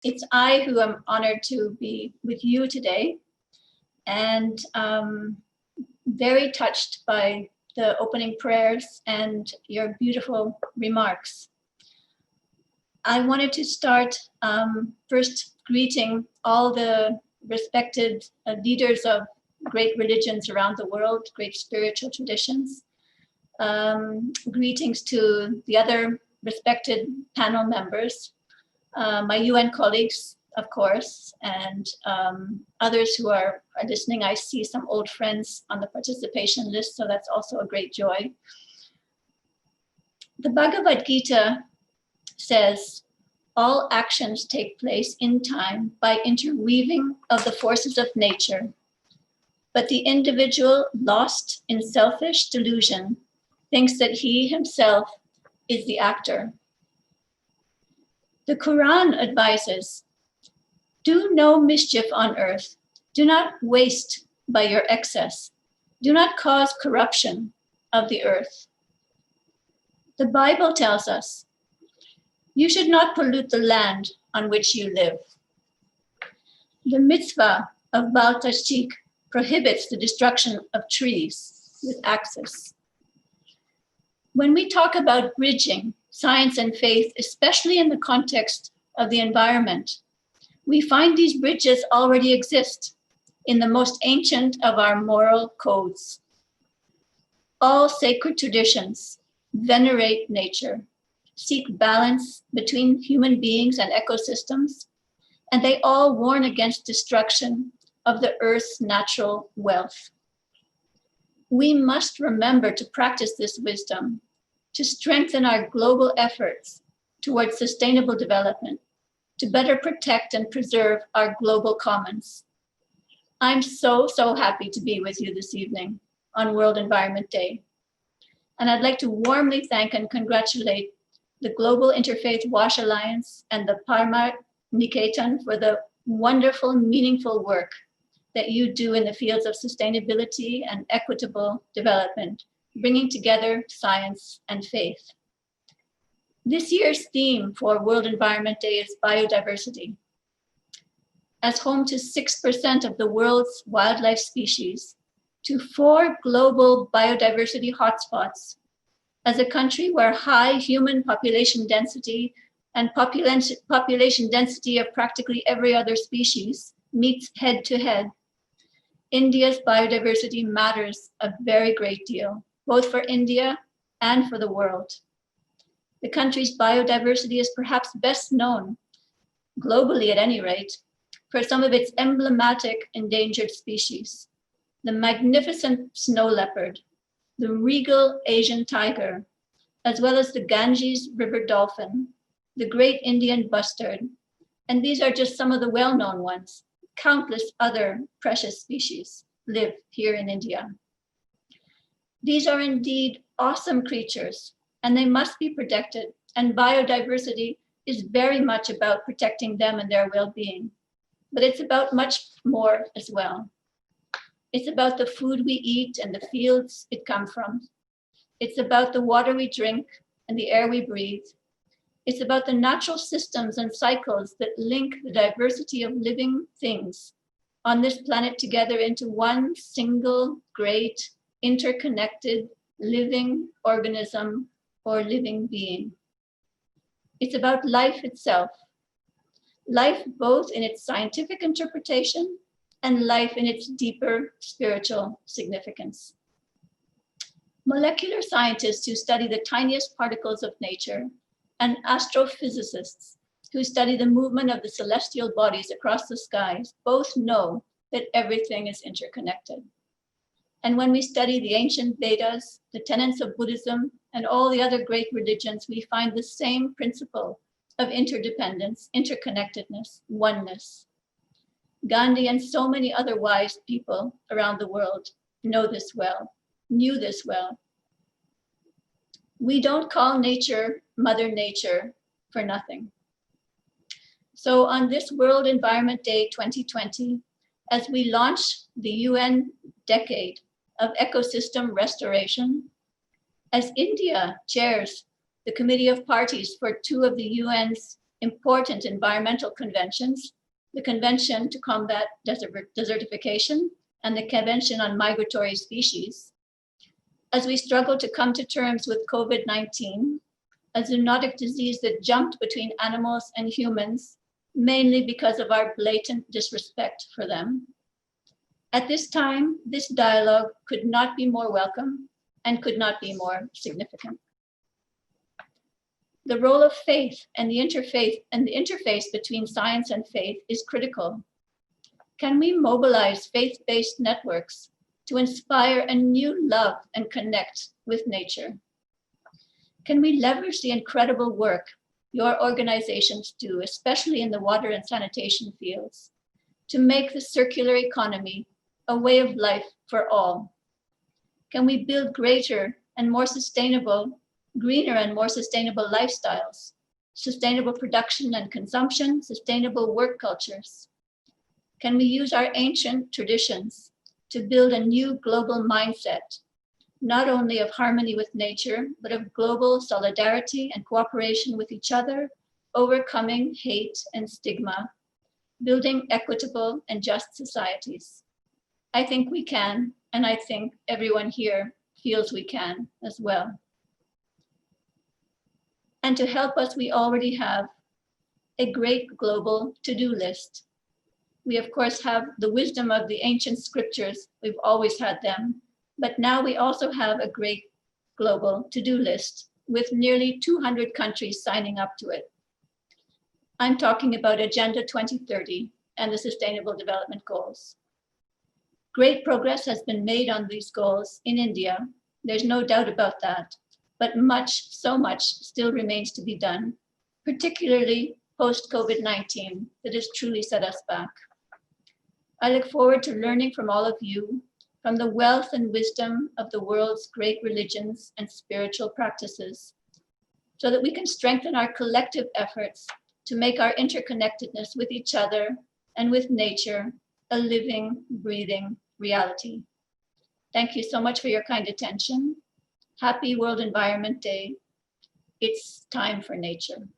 It's I who am honored to be with you today, and very touched by the opening prayers and your beautiful remarks. I wanted to start first greeting all the respected leaders of great religions around the world, great spiritual traditions. Greetings to the other respected panel members, my UN colleagues, of course, and others who are listening. I see some old friends on the participation list, so that's also a great joy. The Bhagavad Gita says, all actions take place in time by interweaving of the forces of nature, but the individual lost in selfish delusion thinks that he himself is the actor. The Quran advises, do no mischief on earth. Do not waste by your excess. Do not cause corruption of the earth. The Bible tells us, you should not pollute the land on which you live. The mitzvah of Bal Tashchik prohibits the destruction of trees with axes. When we talk about bridging science and faith, especially in the context of the environment, we find these bridges already exist in the most ancient of our moral codes. All sacred traditions venerate nature, seek balance between human beings and ecosystems, and they all warn against destruction of the earth's natural wealth. We must remember to practice this wisdom, to strengthen our global efforts towards sustainable development, to better protect and preserve our global commons. I'm so happy to be with you this evening on World Environment Day. And I'd like to warmly thank and congratulate the Global Interfaith Wash Alliance and the Parmarth Niketan for the wonderful, meaningful work that you do in the fields of sustainability and equitable development, bringing together science and faith. This year's theme for World Environment Day is biodiversity. As home to 6% of the world's wildlife species, to 4 global biodiversity hotspots, as a country where high human population density and population density of practically every other species meets head to head, India's biodiversity matters a very great deal, both for India and for the world. The country's biodiversity is perhaps best known, globally at any rate, for some of its emblematic endangered species. The magnificent snow leopard, the regal Asian tiger, as well as the Ganges river dolphin, the great Indian bustard, and these are just some of the well-known ones. Countless other precious species live here in India. These are indeed awesome creatures, and they must be protected, and biodiversity is very much about protecting them and their well-being, but it's about much more as well. It's about the food we eat and the fields it comes from. It's about the water we drink and the air we breathe. It's about the natural systems and cycles that link the diversity of living things on this planet together into one single, great, interconnected, living organism or living being. It's about life itself. Life both in its scientific interpretation and life in its deeper spiritual significance. Molecular scientists who study the tiniest particles of nature and astrophysicists who study the movement of the celestial bodies across the skies both know that everything is interconnected. And when we study the ancient Vedas, the tenets of Buddhism, and all the other great religions, we find the same principle of interdependence, interconnectedness, oneness. Gandhi and so many other wise people around the world knew this well. We don't call nature Mother Nature for nothing. So on this World Environment Day 2020, as we launch the UN Decade of Ecosystem Restoration, as India chairs the Committee of Parties for 2 of the UN's important environmental conventions, the Convention to Combat Desertification and the Convention on Migratory Species, as we struggle to come to terms with COVID-19, a zoonotic disease that jumped between animals and humans, mainly because of our blatant disrespect for them. At this time, this dialogue could not be more welcome and could not be more significant. The role of faith and the interface between science and faith is critical. Can we mobilize faith-based networks to inspire a new love and connect with nature? Can we leverage the incredible work your organizations do, especially in the water and sanitation fields, to make the circular economy a way of life for all? Can we build greater and more sustainable, greener and more sustainable lifestyles, sustainable production and consumption, sustainable work cultures? Can we use our ancient traditions to build a new global mindset, not only of harmony with nature, but of global solidarity and cooperation with each other, overcoming hate and stigma, building equitable and just societies? I think we can, and I think everyone here feels we can as well. And to help us, we already have a great global to-do list. We of course have the wisdom of the ancient scriptures, we've always had them, but now we also have a great global to-do list with nearly 200 countries signing up to it. I'm talking about Agenda 2030 and the Sustainable Development Goals. Great progress has been made on these goals in India. There's no doubt about that, but so much still remains to be done, particularly post-COVID-19 that has truly set us back. I look forward to learning from all of you, from the wealth and wisdom of the world's great religions and spiritual practices, so that we can strengthen our collective efforts to make our interconnectedness with each other and with nature a living, breathing reality. Thank you so much for your kind attention. Happy World Environment Day. It's time for nature.